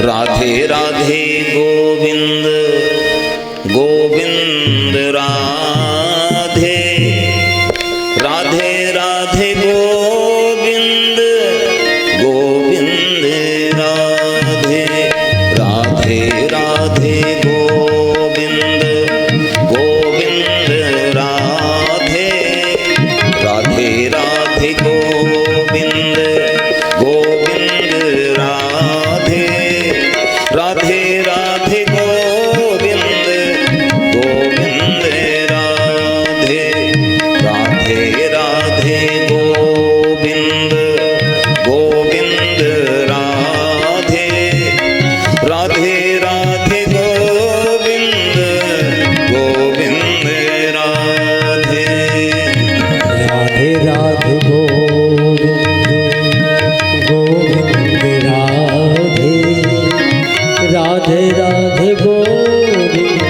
राधे राधे गोविंद गोविंद राधे राधे राधे गोविंद गोविंद राधे राधे राधे गोविंद गोविंद राधे राधे राधे गोविंद गोविंद राधे राधे राधे गोविंद गोविंद राधे राधे राधे गोविंद गोविंद राधे राधे राधे गोविंद गोविंद राधे राधे राधे गोविंद गोविंद राधे राधे राधे गोविंद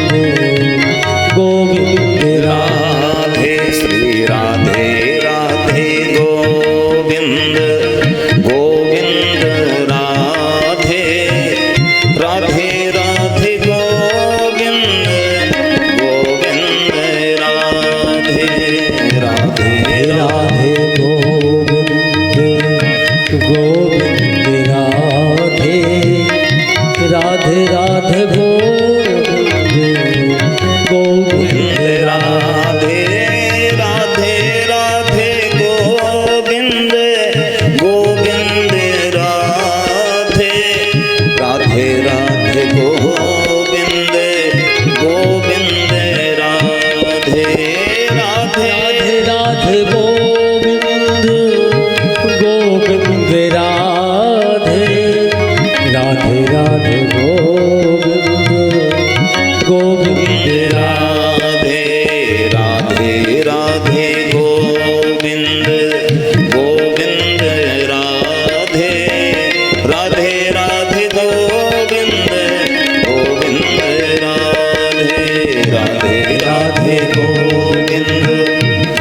गोविंद राधे श्री राधे राधे गोविंद गोविंद राधे राधे राधे गोविंद गोविंद राधे राधे राधे गोविंद गोविंद राधे राधे राधे गोविंद गोविंद राधे राधे राधे गोविंद गोविंद राधे राधे राधे गोविंद गोविंद राधे राधे राधे गोविंद गोविंद राधे राधे राधे गोविंद गोविंद राधे राधे राधे गोविंद गोविंद राधे राधे राधे गोविंद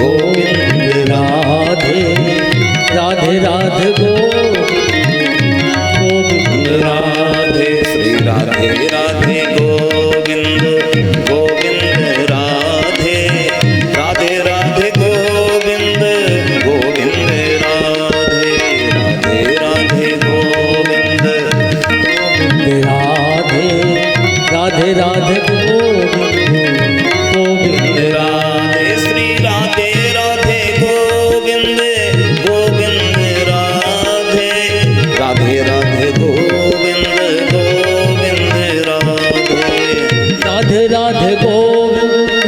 गोविंद राधे राधे राधे गोविंद गोविंद राधे राधे राधे गोविंद राधे श्री राधे राधे गोविंद गोविंद राधे राधे राधे गोविंद गोविंद राधे राधे राधे गोविंद राधे राधे राधे गोविंद राधे श्री राधे राधे गोविंद गोविंद राधे राधे राधे गोविंद गोविंद राधे राधे राधे गोविंद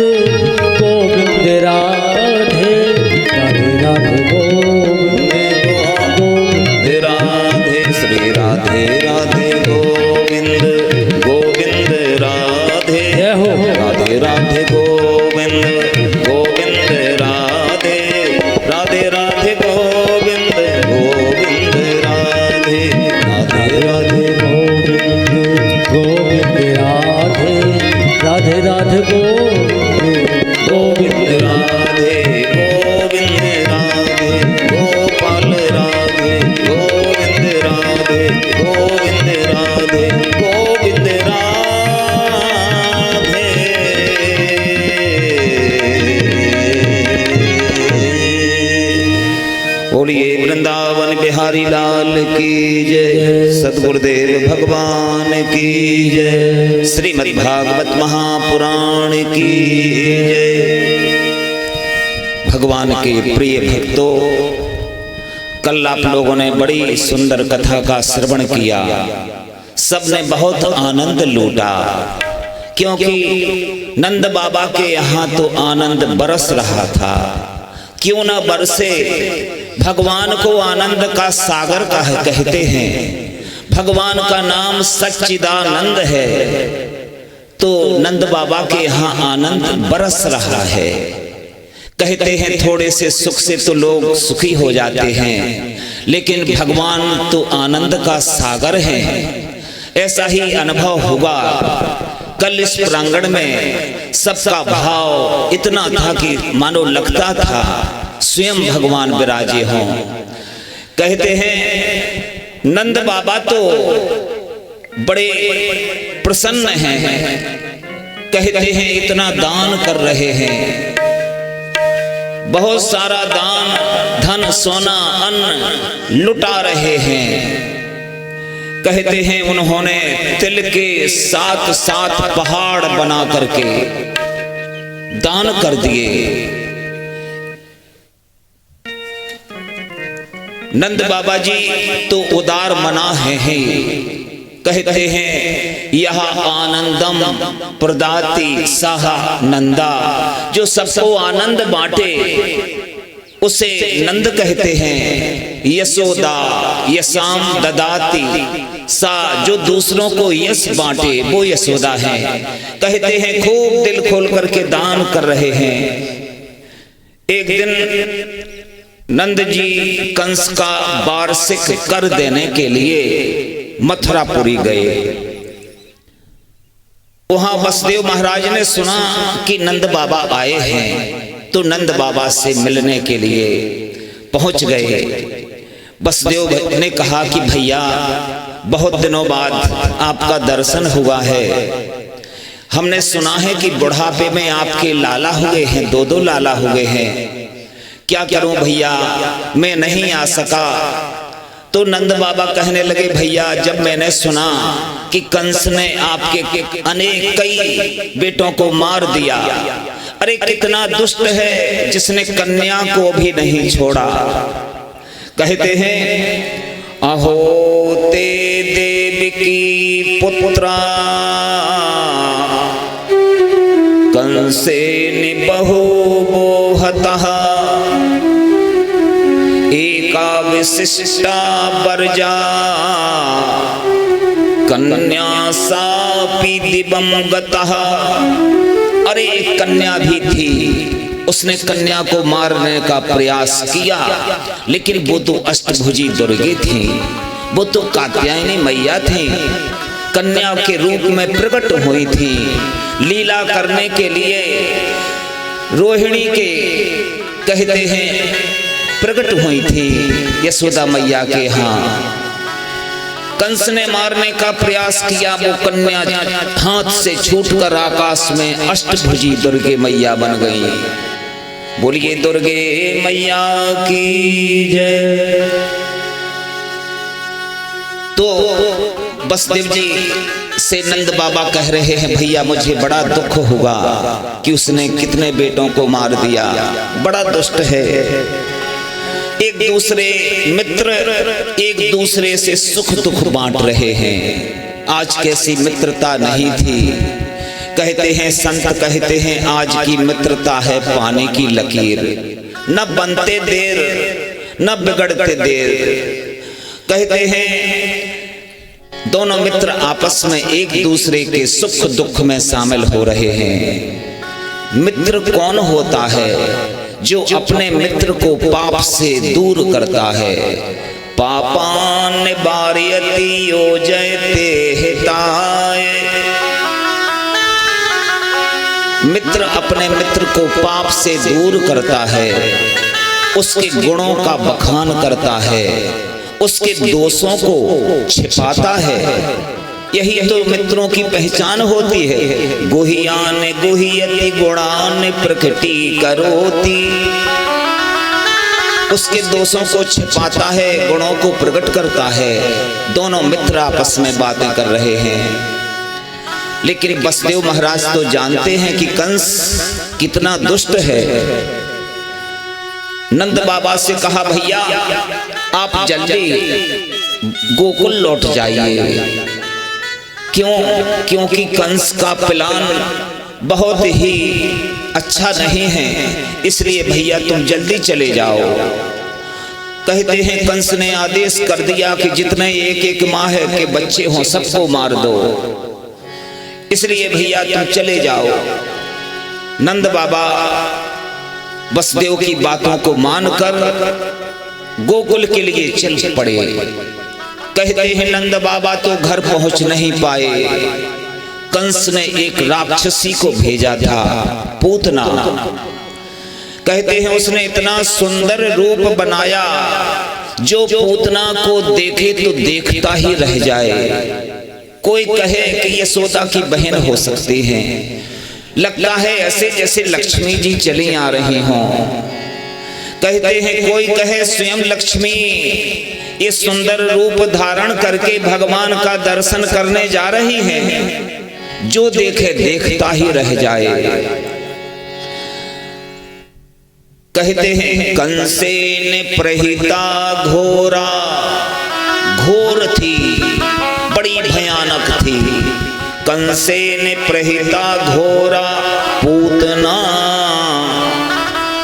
गोविंद राधे राधे राधे गोविंद गोविंद राधे श्री राधे राधे गोविंद गोविंद राधे जय हो राधे राधे गोविंद गोविंद राधे राधे राधे गोविंद गोविंद राधे राधे राधे गोविंद गोविंद राधे राधे राधे गोविंद राधे गोविंद राधे गोपाल राधे गोविंद राधे गोविंद राधे गोविंद राधे बोलिए वृंदावन बिहारी लाल की जय, सद्गुरुदेव भगवान की जय, श्रीमद् भागवत महापुराण की जय। भगवान के प्रिय भक्तों, कल आप लोगों ने बड़ी सुंदर कथा का श्रवण किया, सबने बहुत आनंद लूटा, क्योंकि नंद बाबा के यहाँ तो आनंद बरस रहा था। क्यों न बरसे, भगवान को आनंद का सागर कहते हैं, भगवान का नाम सच्चिदानंद है। तो नंद बाबा के यहाँ आनंद बरस रहा है। कहते हैं थोड़े से सुख से तो लोग सुखी हो जाते हैं, लेकिन भगवान तो आनंद का सागर है। ऐसा ही अनुभव हुआ। कल इस प्रांगण में सबका भाव इतना था कि मानो लगता था स्वयं भगवान विराजे हों। कहते हैं नंद बाबा तो बड़े प्रसन्न हैं, कहते हैं इतना दान कर रहे हैं, बहुत सारा दान धन सोना अन्न लुटा रहे हैं। कहते हैं उन्होंने तिल के 7-7 पहाड़ बना करके दान कर दिए। नंद बाबा जी तो उदार मना है, कहते हैं यह आनंदम प्रदाति साहा नंदा, जो सबको आनंद बांटे उसे नंद कहते हैं। यशोदा यशाम ददाती सा, जो दूसरों को यश बांटे वो यशोदा है। कहते हैं खूब दिल खोल करके दान कर रहे हैं। एक दिन नंद जी कंस का वार्षिक कर देने के लिए मथुरापुरी गए। वहां वसुदेव महाराज ने सुना कि नंद बाबा आए हैं, तो नंद बाबा से मिलने के लिए पहुंच गए। वसुदेव ने कहा कि भैया बहुत दिनों बाद आपका दर्शन हुआ है, हमने सुना है कि बुढ़ापे में आपके लाला हुए हैं, 2 लाला हुए हैं, क्या करूं भैया मैं नहीं आ सका। तो नंद बाबा कहने लगे भैया जब मैंने सुना कि कंस ने आपके अनेक कई बेटों को मार दिया, अरे कितना दुष्ट है जिसने कन्या को भी नहीं छोड़ा। कहते हैं अहो ते देवकी पुत्रा कंसे निबहु बोहतः एका विशिष्टा वर्जा कन्या सापि दिवं गतः। अरे एक कन्या भी थी, उसने कन्या को मारने का प्रयास किया, लेकिन वो तो अष्टभुजी दुर्गे थी, वो तो कात्यायनी मैया थी, कन्या के रूप में प्रकट हुई थी, लीला करने के लिए रोहिणी के कहते हैं प्रकट हुई थी यशोदा मैया के यहाँ। कंस ने मारने का प्रयास किया, वो कन्या हाथ से छूटकर आकाश में अष्टभुजी दुर्गे मैया बन गई। बोलिए दुर्गे मैया की जय। तो वसुदेव जी से नंद बाबा कह रहे हैं भैया मुझे बड़ा दुख हुआ कि उसने कितने बेटों को मार दिया, बड़ा दुष्ट है। एक दूसरे मित्र एक दूसरे से सुख दुख बांट रहे हैं, आज कैसी मित्रता नहीं थी। कहते हैं संत कहते हैं आज की मित्रता है पानी की लकीर, न बनते देर न बिगड़ते देर। कहते हैं दोनों मित्र आपस में एक दूसरे के सुख दुख में शामिल हो रहे हैं। मित्र कौन होता है? जो अपने मित्र को पाप से दूर करता है। पापान बारियति योजयते हिताय। मित्र अपने मित्र को पाप से दूर करता है, उसके गुणों का बखान करता है, उसके दोषों को छिपाता है। यही तो मित्रों की पहचान होती है। गुहियान गुहियति गुणान प्रकटी करोति। उसके दोषों को छिपाता है, गुणों को प्रकट करता है। दोनों मित्र आपस में बातें कर रहे हैं, लेकिन वसुदेव महाराज तो जानते हैं कि कंस कितना दुष्ट है। नंद बाबा से कहा भैया आप जल्दी गोकुल लौट जाइए। क्यों? क्योंकि कंस का प्लान बहुत ही अच्छा नहीं है, इसलिए भैया तुम जल्दी चले जाओ। कहते हैं कंस ने आदेश कर दिया कि जितने एक माह के बच्चे हों सबको मार दो, इसलिए भैया तुम चले जाओ। नंद बाबा वसुदेव की बातों को मानकर गोकुल के लिए चल पड़े। कहते हैं नंद बाबा तो घर पहुंच नहीं पाए। कंस ने एक राक्षसी को भेजा था, पूतना। कहते हैं उसने इतना सुंदर रूप बनाया जो पूतना को देखे तो देखता ही रह जाए। कोई कहे कि यशोदा की बहन हो सकती है। लगता है ऐसे जैसे लक्ष्मी जी चली आ रही हों। कहते हैं कोई कहे स्वयं लक्ष्मी ये सुंदर रूप धारण करके भगवान का दर्शन करने जा रही है। जो देखे देखता ही रह जाए। कहते हैं कंसेन प्रहिता घोरा, घोर थी, बड़ी भयानक थी। कंसेन प्रहिता घोरा पूतना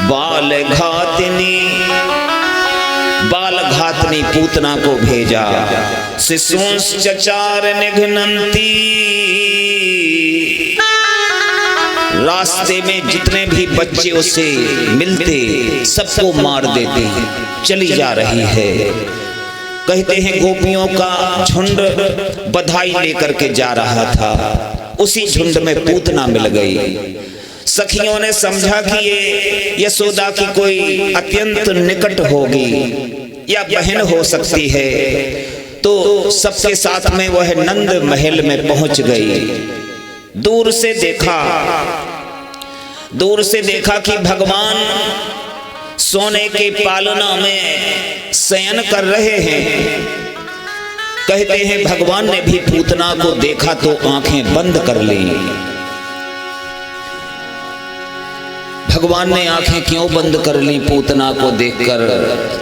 बाल घातनी, बाल घातनी पूतना को भेजा। शिशुंस चचार निघ्नन्ति, रास्ते में जितने भी बच्चे उसे मिलते सबको मार देते। चली जा रही है। कहते हैं गोपियों का झुंड बधाई लेकर के जा रहा था। उसी झुंड में पूतना मिल गई। सखियों ने समझा कि ये यशोदा की कोई अत्यंत निकट होगी या बहन हो सकती है, तो सबके साथ में वह नंद महल में पहुंच गई। दूर से देखा कि भगवान सोने के पालना में शयन कर रहे हैं। कहते हैं भगवान ने भी पूतना को देखा तो आंखें बंद कर ली। भगवान ने आंखें क्यों बंद कर ली पूतना को देखकर?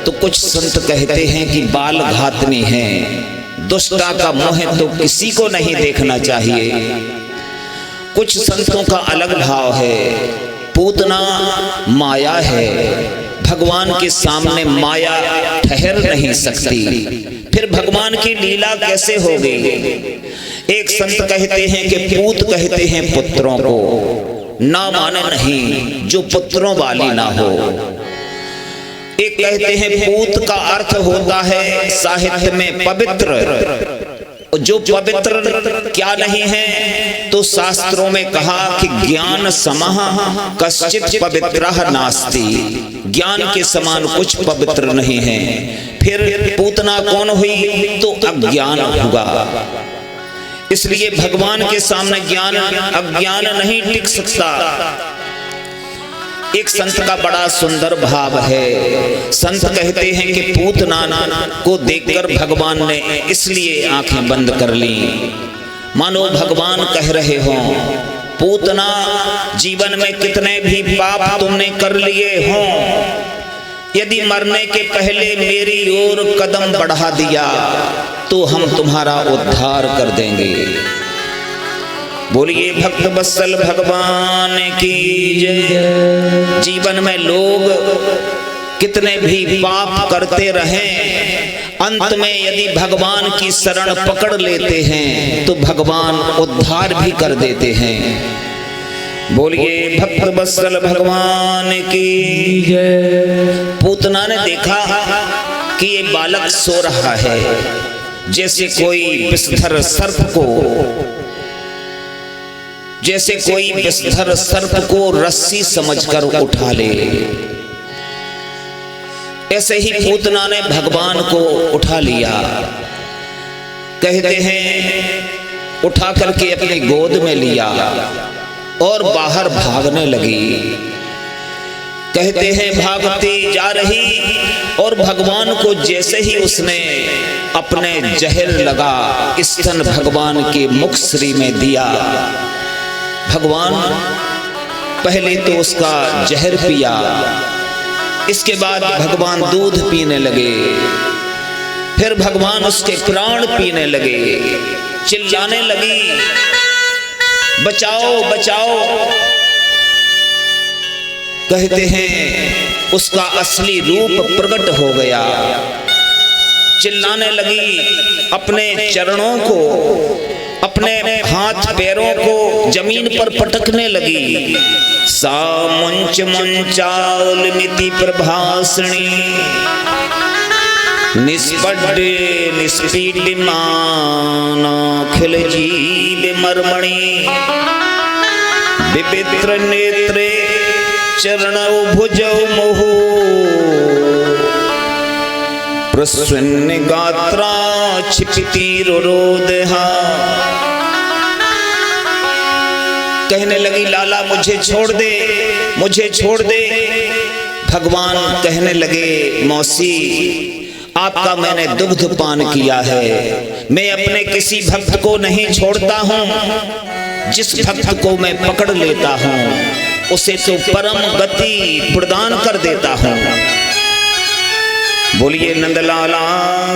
तो कुछ संत कहते हैं कि बाल घातनी है, दुष्टा का मोह तो किसी को नहीं देखना चाहिए। कुछ संतों का अलग भाव है। पूतना माया है, भगवान के सामने माया ठहर नहीं सकती। फिर भगवान की लीला कैसे होगी? एक संत कहते हैं कि पूत कहते हैं पुत्रों को, ना माने नहीं जो पुत्रों वाली ना हो। एक कहते हैं पूत का अर्थ होता है साहित्य में पवित्र। जो पवित्र क्या नहीं है, तो शास्त्रों में कहा कि ज्ञान समः कश्चित् पवित्रः नास्ति, ज्ञान के समान कुछ पवित्र नहीं है। फिर पूतना कौन हुई? तो अज्ञान होगा। इसलिए भगवान के सामने ज्ञान अज्ञान नहीं टिक सकता। एक संत का बड़ा सुंदर भाव है। संत कहते हैं कि पूतना को देखकर भगवान ने इसलिए आंखें बंद कर ली, मानो भगवान कह रहे हों, पूतना जीवन में कितने भी पाप तुमने कर लिए हों, यदि मरने के पहले मेरी ओर कदम बढ़ा दिया तो हम तुम्हारा उद्धार कर देंगे। बोलिए भक्त वत्सल भगवान की जय। जीवन में लोग कितने भी पाप करते रहें, अंत में यदि भगवान की शरण पकड़ लेते हैं तो भगवान उद्धार भी कर देते हैं। बोलिए भक्त वत्सल भगवान की जय। पूतना ने देखा कि ये बालक सो रहा है, जैसे कोई विषधर सर्प को रस्सी समझकर उठा ले, ऐसे ही पूतना ने भगवान को उठा लिया। कहते हैं उठा करके अपनी गोद में लिया और बाहर भागने लगी। कहते हैं भागती जा रही और भगवान को जैसे ही उसने अपने जहर लगा स्तन भगवान के मुख श्री में दिया, भगवान पहले तो उसका जहर पिया, इसके बाद भगवान दूध पीने लगे, फिर भगवान उसके प्राण पीने लगे। चिल्लाने लगी, बचाओ बचाओ। कहते हैं उसका असली रूप प्रकट हो गया। चिल्लाने लगी, अपने चरणों को, अपने हाथ पैरों को जमीन पर पटकने लगी। सा मुंच मुंचाउलमिति प्रभासणी निष्पड निष्पीडिमान खिल जीव मर्मणि विवित्र नेत्रे चरणौ भुजौ मुहु प्रसन्न गात्रा क्षिपति रुरोदहा मुझे छोड़ दे, मुझे छोड़ दे। भगवान कहने लगे, मौसी आपका मैंने दुग्ध पान किया है, मैं अपने किसी भक्त को नहीं छोड़ता हूँ। जिस भक्त को मैं पकड़ लेता हूँ उसे तो परम गति प्रदान कर देता हूँ। बोलिए नंदलाला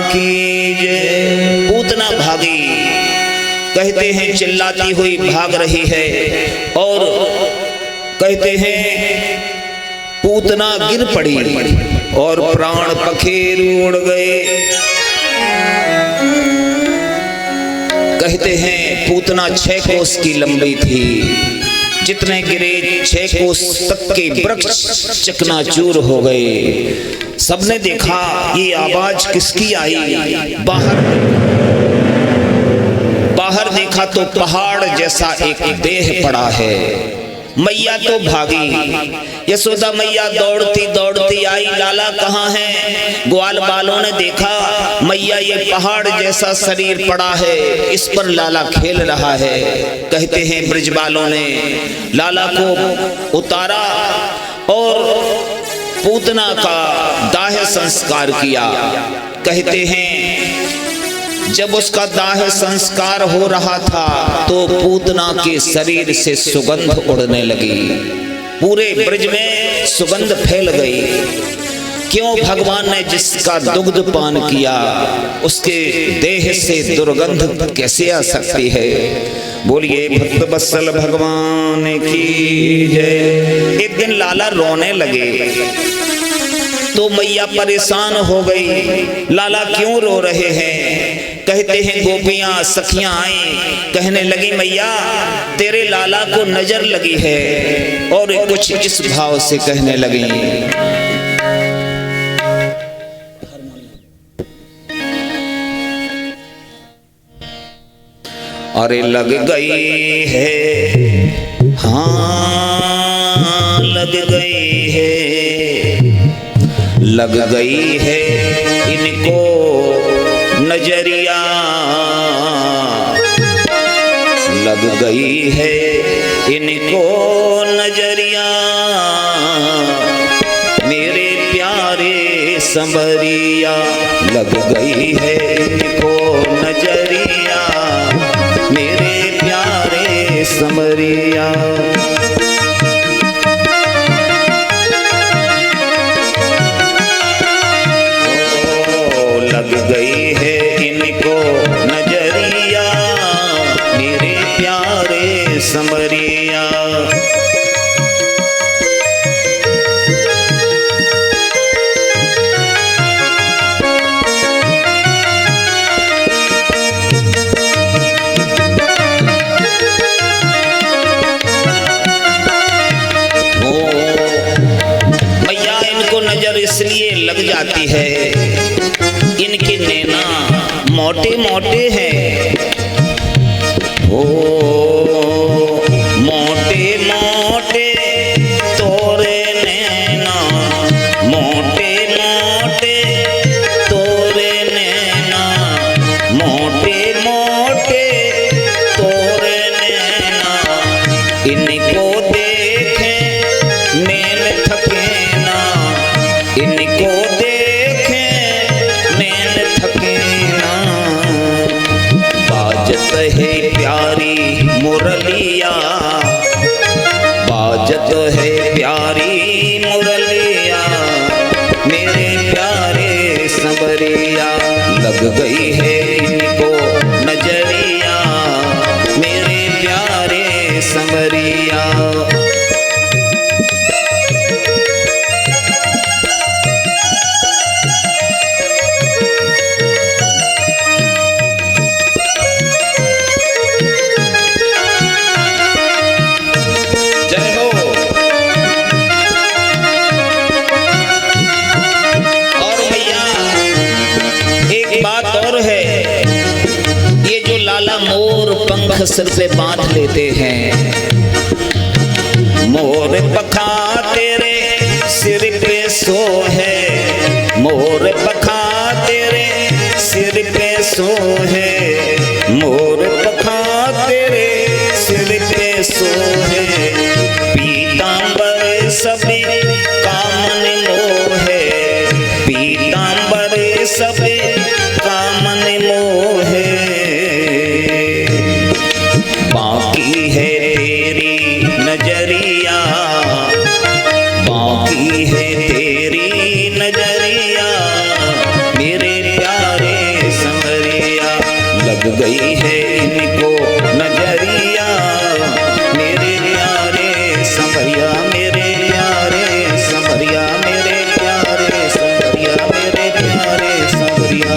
की जय। पूतना भागी, कहते हैं चिल्लाती हुई भाग रही है और कहते हैं पूतना गिर पड़ी और प्राण पखेरु उड़ गए। कहते हैं पूतना 6 कोस की लंबी थी, जितने गिरे 6 कोस तक के वृक्ष चकनाचूर हो गए। सबने देखा ये आवाज किसकी आई। बाहर देखा तो पहाड़ जैसा एक देह पड़ा है। मैया तो भागी, यशोदा मैया दौड़ती दौड़ती आई, लाला कहाँ है। ग्वाल बालों ने देखा मैया ये पहाड़ जैसा शरीर पड़ा है, इस पर लाला खेल रहा है। कहते हैं ब्रजबालों ने लाला को उतारा और पूतना का दाह संस्कार किया। कहते हैं जब उसका दाह संस्कार हो रहा था तो पूतना के शरीर से सुगंध उड़ने लगी, पूरे ब्रज में सुगंध फैल गई। क्यों? भगवान ने जिसका दुग्ध पान किया उसके देह से दुर्गंध कैसे आ सकती है। बोलिए भक्त वत्सल भगवान की जय। एक दिन लाला रोने लगे तो मैया परेशान हो गई, लाला क्यों रो रहे हैं। कहते हैं गोपियां सखियां आई, कहने लगी मैया तेरे लाला को नजर लगी है, और कुछ इस भाव से कहने लगी। अरे लग गई है, हाँ लग गई है, लग गई है इनको नजरिया, लग गई है इनको नजरिया, मेरे प्यारे संवरिया। लग गई है इनको नजरिया, मेरे प्यारे संवरिया। लग गई है इनको नजरिया, मेरे प्यारे संवरिया। मैया इनको नजर इसलिए लग जाती है, इनके नैना मोटे मोटे हैं। ओ मोटे मोटे तोरे नैना, मोटे मोटे तोरे नैना, मोटे मोटे तोरे नैना। इनको देखे नैन थके ना, इनको देखे नैन थके ना। बाजत है प्यारी मुरलिया, बाजत है प्यारी मुरलिया, मेरे प्यारे संवरिया। लग गई है इनको नजरिया, मेरे प्यारे संवरिया। सिर पे बांध लेते हैं, मोर पखा तेरे सिर पे सो है, मोर पखा तेरे सिर पे सो है, मोर पखा तेरे सिर पे सो है। गई है इनको नजरिया, मेरे प्यारे संवरिया, मेरे प्यारे संवरिया, मेरे प्यारे संवरिया, मेरे प्यारे संवरिया,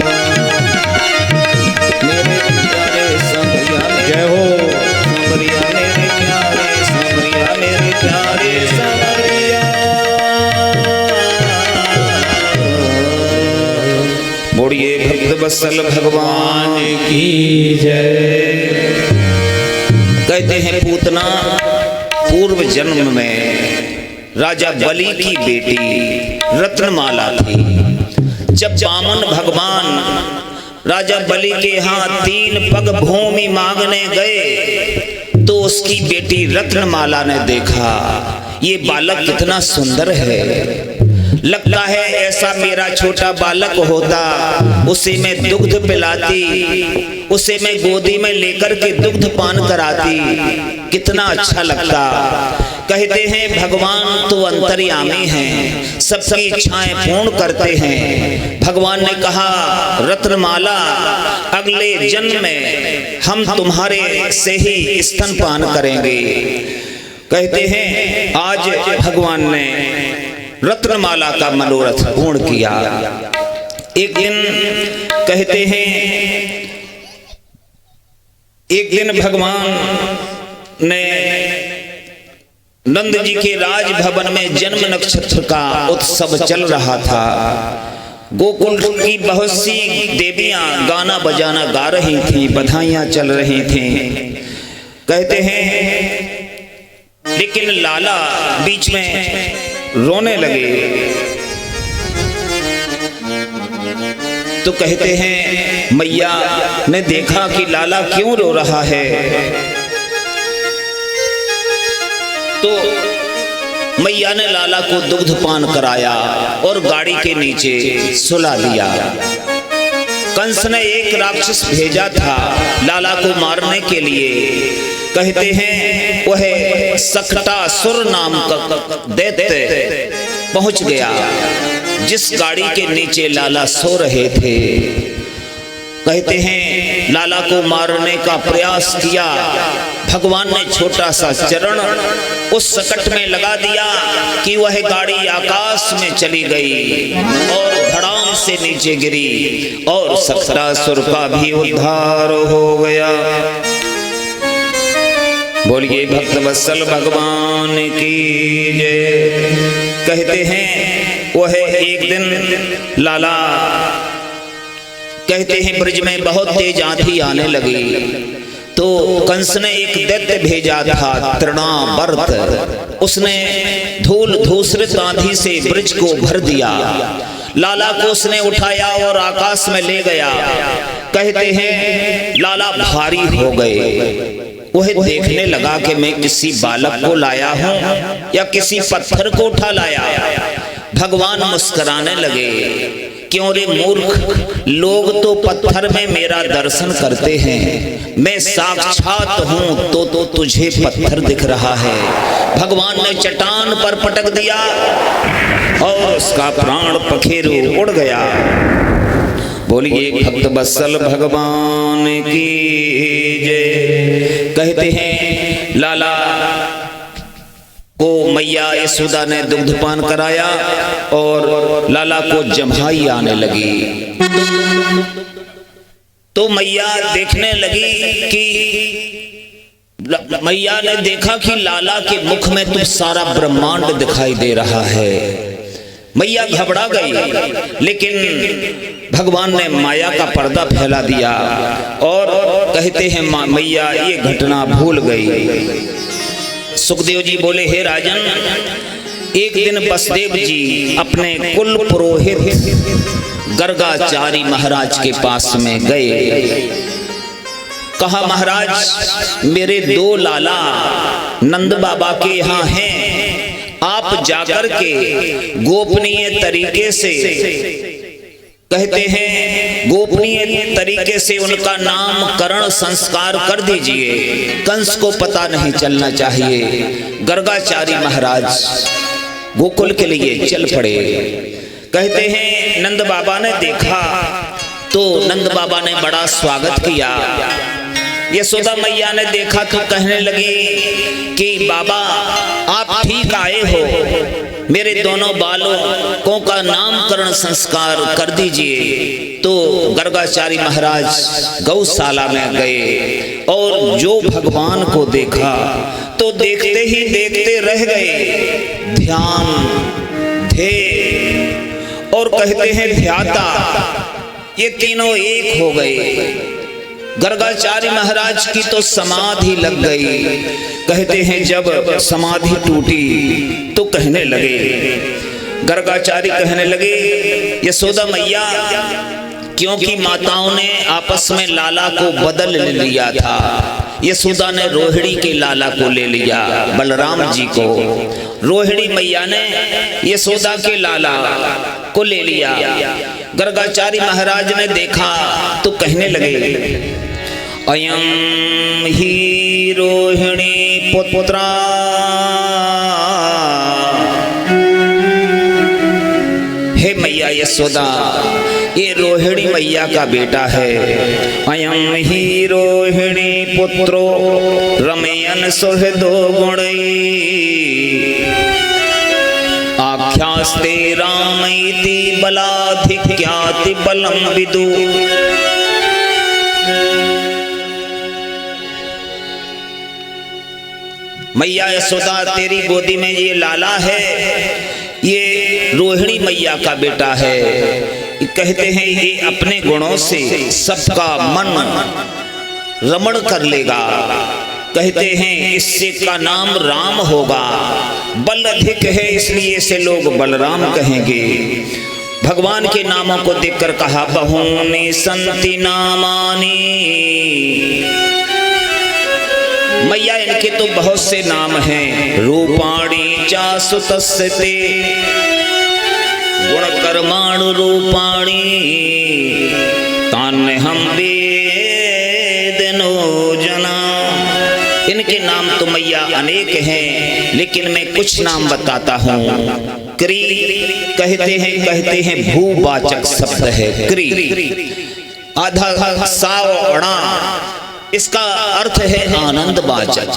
मेरे प्यारे संवरिया, जय हो। संवरिया, मेरे प्यारे संवरिया, मेरे प्यारे संवरिया। बोलिए भक्त वत्सल भगवान की जय। कहते हैं पूतना पूर्व जन्म में राजा बलि की बेटी रत्नमाला थी। जब वामन भगवान राजा बलि के यहाँ 3 पग भूमि मांगने गए तो उसकी बेटी रत्नमाला ने देखा ये बालक कितना सुंदर है, लगता है ऐसा मेरा छोटा बालक होता, उसे मैं दुग्ध पिलाती, उसे मैं गोदी में लेकर के दुग्ध पान कराती, कितना अच्छा लगता। कहते हैं भगवान तो अंतर्यामी हैं, सबकी इच्छाएं पूर्ण करते हैं। भगवान ने कहा रत्नमाला अगले जन्म में हम तुम्हारे से ही स्तनपान करेंगे। कहते हैं आज भगवान ने रत्नमाला का मनोरथ पूर्ण किया। एक दिन कहते हैं एक दिन भगवान ने नंद जी के राजभवन में जन्म नक्षत्र का उत्सव चल रहा था। गोकुल की बहुत सी देवियां गाना बजाना गा रही थी, बधाइयां चल रही थी। कहते हैं लेकिन लाला बीच में रोने लगे तो कहते हैं मैया ने देखा कि लाला क्यों रो रहा है, तो मैया ने लाला को दुग्ध पान कराया और गाड़ी के नीचे सुला दिया। कंस ने एक राक्षस भेजा था लाला को मारने के लिए। कहते हैं वह सकटासुर नाम का दैत्य पहुंच गया जिस गाड़ी के नीचे लाला सो रहे थे। कहते हैं लाला को मारने का प्रयास किया, भगवान ने छोटा सा चरण उस सकट में लगा दिया कि वह गाड़ी आकाश में चली गई और धड़ाम से नीचे गिरी और सकटासुर का भी उद्धार हो गया। बोलिए भक्त वत्सल भगवान की जय। कहते हैं वह एक दिन लाला कहते हैं ब्रज में बहुत तेज आंधी आने लगी तो कंस ने एक दैत्य भेजा था तृणावर्त, उसने धूल धूसरित आंधी से ब्रज को भर दिया। लाला को उसने उठाया और आकाश में ले गया। कहते हैं लाला भारी हो गए। वह देखने लगा कि मैं किसी बालक को लाया हूं या किसी पत्थर को उठा लाया। भगवान मुस्कुराने लगे, क्यों रे मूर्ख, लोग तो पत्थर में मेरा दर्शन करते हैं, मैं साक्षात हूं तो तुझे पत्थर दिख रहा है। भगवान ने चट्टान पर पटक दिया और उसका प्राण पखेरु उड़ गया। बोलिए भक्त वत्सल भगवान की जय। कहते हैं लाला को मैया यशोदा ने दुग्धपान कराया और लाला को जम्हाई आने लगी तो मैया देखने लगी कि मैया ने देखा कि लाला के मुख में तो सारा ब्रह्मांड दिखाई दे रहा है। मैया घबरा गई, लेकिन भगवान ने माया का पर्दा फैला दिया और कहते हैं मैया ये घटना भूल गई। सुखदेव जी बोले, हे राजन, एक दिन वसुदेव जी अपने कुल पुरोहित गर्गाचारी महाराज के पास में गए। कहा महाराज मेरे 2 लाला नंद बाबा के यहाँ हैं, आप जाकर के गोपनीय तरीके से कहते हैं गोपनीय तरीके से उनका नामकरण संस्कार कर दीजिए, कंस को पता नहीं चलना चाहिए। गर्गाचारी महाराज गोकुल के लिए चल पड़े। कहते हैं नंद बाबा ने देखा तो नंद बाबा ने बड़ा स्वागत किया। यशोदा मैया ने देखा तो कहने लगी कि बाबा आप ठीक आए हो, मेरे दोनों बालकों का नामकरण संस्कार कर दीजिए। तो गर्गाचारी महाराज गौशाला में गए और जो भगवान को देखा तो देखते ही देखते रह गए, ध्यान थे और कहते हैं ध्याता, ये तीनों एक हो गए। गर्गाचारी महाराज की तो समाधि लग गई। कहते हैं जब समाधि टूटी तो कहने लगे, गर्गाचारी कहने लगे यशोदा मैया, क्योंकि माताओं ने आपस में लाला को बदल लिया था, यशोदा ने रोहिणी के लाला को ले लिया, बलराम जी को, रोहिणी मैया ने यशोदा के लाला को ले लिया। गर्गाचारी महाराज ने देखा तो कहने लगे अयम ही रोहिणी पुत्रा, हे मैया यशोदा ये रोहिणी मैया का बेटा है। अयम ही रोहिणी पुत्रो रमयन सुहृदो गुणई, आख्यास्ते रामैति बलाधिक्याति बलम विदु। मैया यशोदा तेरी गोदी में ये लाला है, ये रोहिणी मैया का बेटा है। कहते हैं ये अपने गुणों से सबका मन रमण कर लेगा। कहते हैं इससे का नाम राम होगा, बल अधिक है इसलिए इसे लोग बलराम कहेंगे। भगवान के नामों को देखकर कहा बहूनि संति नामानि, मैया इनके तो बहुत से नाम हैं। रूपाणी चासु तस्ते गुण कर्माणु रूपाणी, तान्य हम वेदनो जना। इनके नाम तो मैया अनेक हैं, लेकिन मैं कुछ नाम बताता हूँ। क्री कहते हैं भूवाचक शब्द है क्री, आधा सावणा, इसका अर्थ है आनंदवाचक,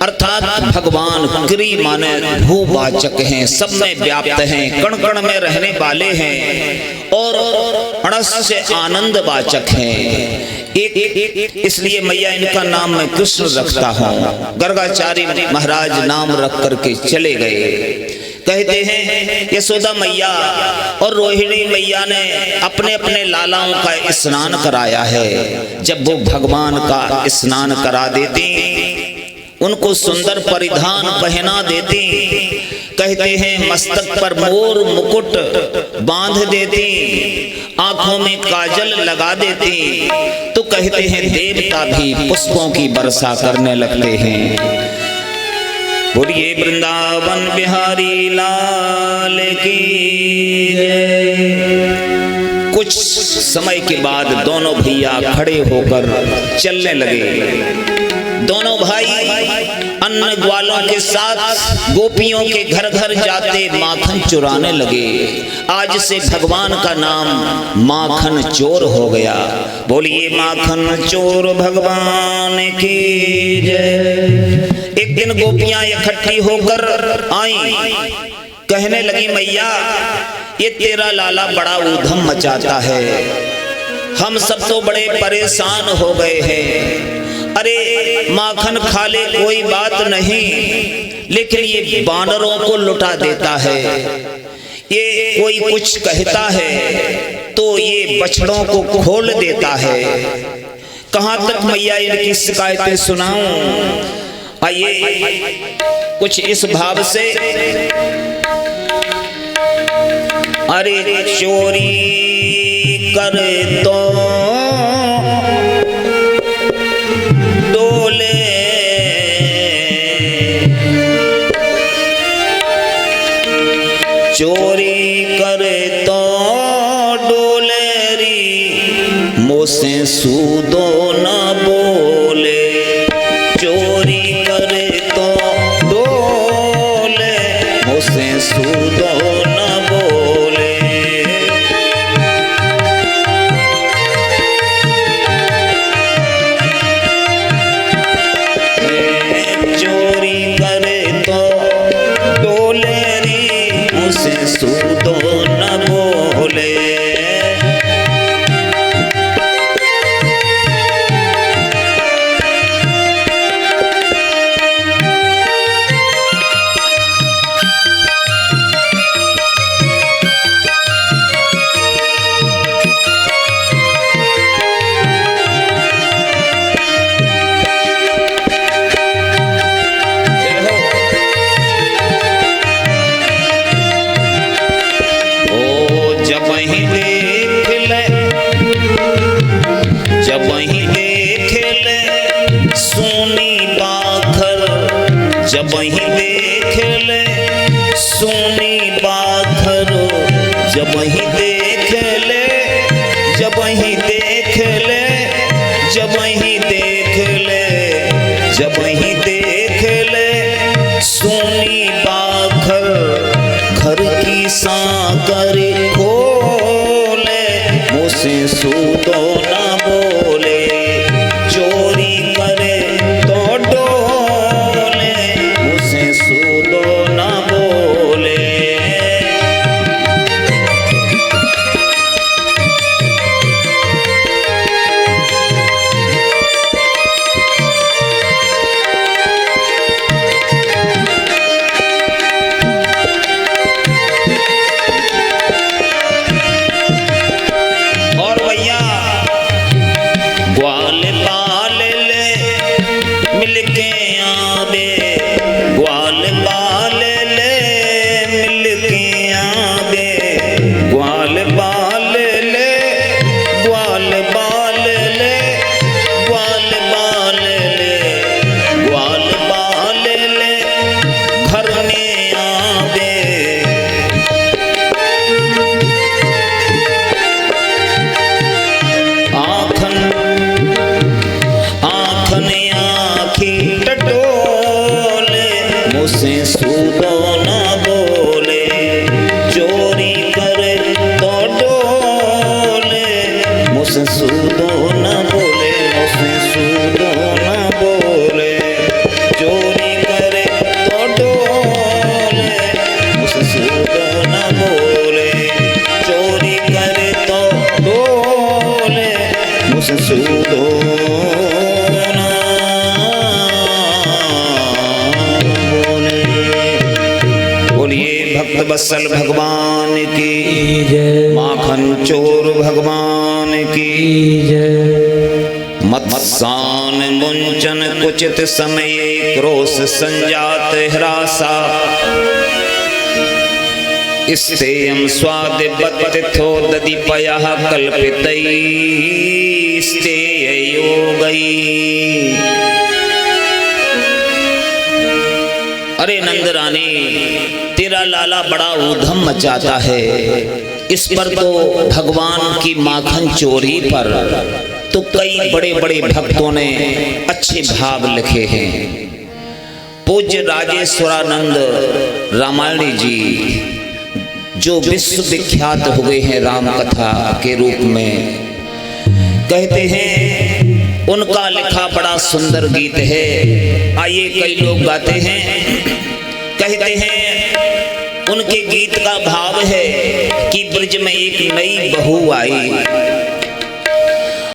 अर्थात भगवान क्री माने भूवाचक हैं, सब में व्याप्त हैं, कण कण में रहने वाले हैं और अणस से आनंदवाचक हैं। एक इसलिए मैया इनका नाम मैं कृष्ण रखता हूँ। गर्गाचारी महाराज नाम रख करके चले गए। कहते हैं यशोदा मैया और रोहिणी मैया ने अपने अपने लालाओं का स्नान कराया है। जब वो भगवान का स्नान करा देती, उनको सुंदर परिधान पहना देती, कहते हैं मस्तक पर मोर मुकुट बांध देती, आंखों में काजल लगा देती, तो कहते हैं देवता भी पुष्पों की वर्षा करने लगते हैं। बोलिए वृंदावन बिहारी लाल की जय। कुछ समय के बाद दोनों भैया खड़े होकर चलने लगे। दोनों भाई अन्न ग्वालों के साथ गोपियों के घर घर जाते माखन चुराने लगे। आज से भगवान का नाम माखन चोर हो गया। बोलिए माखन चोर भगवान की जय। एक दिन गोपियां इकट्ठी होकर आई, कहने लगी मैया ये तेरा लाला बड़ा ऊधम मचाता है, हम सब तो बड़े परेशान हो गए हैं। अरे माखन खा ले कोई बात नहीं, लेकिन ये बानरों को लुटा देता है, ये कोई कुछ कहता है तो ये बछड़ों को खोल देता है। कहां तक मैया इनकी शिकायतें सुनाऊं? आइए कुछ इस भाव से। अरे चोरी कर तो डोले, चोरी कर तो डोलेरी, मोसे सूदो न बोले। चोरी करे तो डोले, मोसे सूदो न बोले। बाखर जब ही देख ले, सोनी बाखर जब ही देख ले, जब ही देख ले, जब ही देख ले, जब ही देख ले, सोनी बाखर घर की सांकर खोले, मुझसे सूदो ना बोले, चोरी करे तो डोले, मुझसे सूदो ना बोले। ग्वाल बाल ले मिलके आवे, ग्वाल बाल ले मिलके आवे, ग्वाल बाल ले, ग्वाल बाल ले, ग्वाल बाल ले, ग्वाल बाल ले घर में आवे। आँखन आँखी टटोले, मुझसे सूदो ना बोले, चोरी करे तो डोले, मुझसे सूदो ना बोले, मुझसे सूदो ना बोले, चोरी करे तो डोले, मुझसे सूदो ना बोले, चोरी करे तो डोले, मुझसे सूदो ना बोले। बोलिए भक्त बत्सल भगवान की जय, माखन चोर भगवान की जय। मत्सान मुंचन कुचित समय क्रोश संजात हरासा, स्तेयं स्वाद बत्तिथो ददीपयः कल्पितैः स्तेयोगैः। अरे नंद रानी, तेरा लाला बड़ा ऊधम मचाता है, इस पर तो भगवान की माखन चोरी पर तो कई बड़े बड़े भक्तों ने अच्छे भाव लिखे हैं। पूज्य राजेश्वरानंद रामायणी जी जो विश्व विख्यात हो गए हैं राम कथा के रूप में, कहते हैं उनका लिखा बड़ा सुंदर गीत है। आइए कई लोग गाते हैं, कहते हैं उनके गीत का भाव है कि ब्रज में एक नई बहू आई,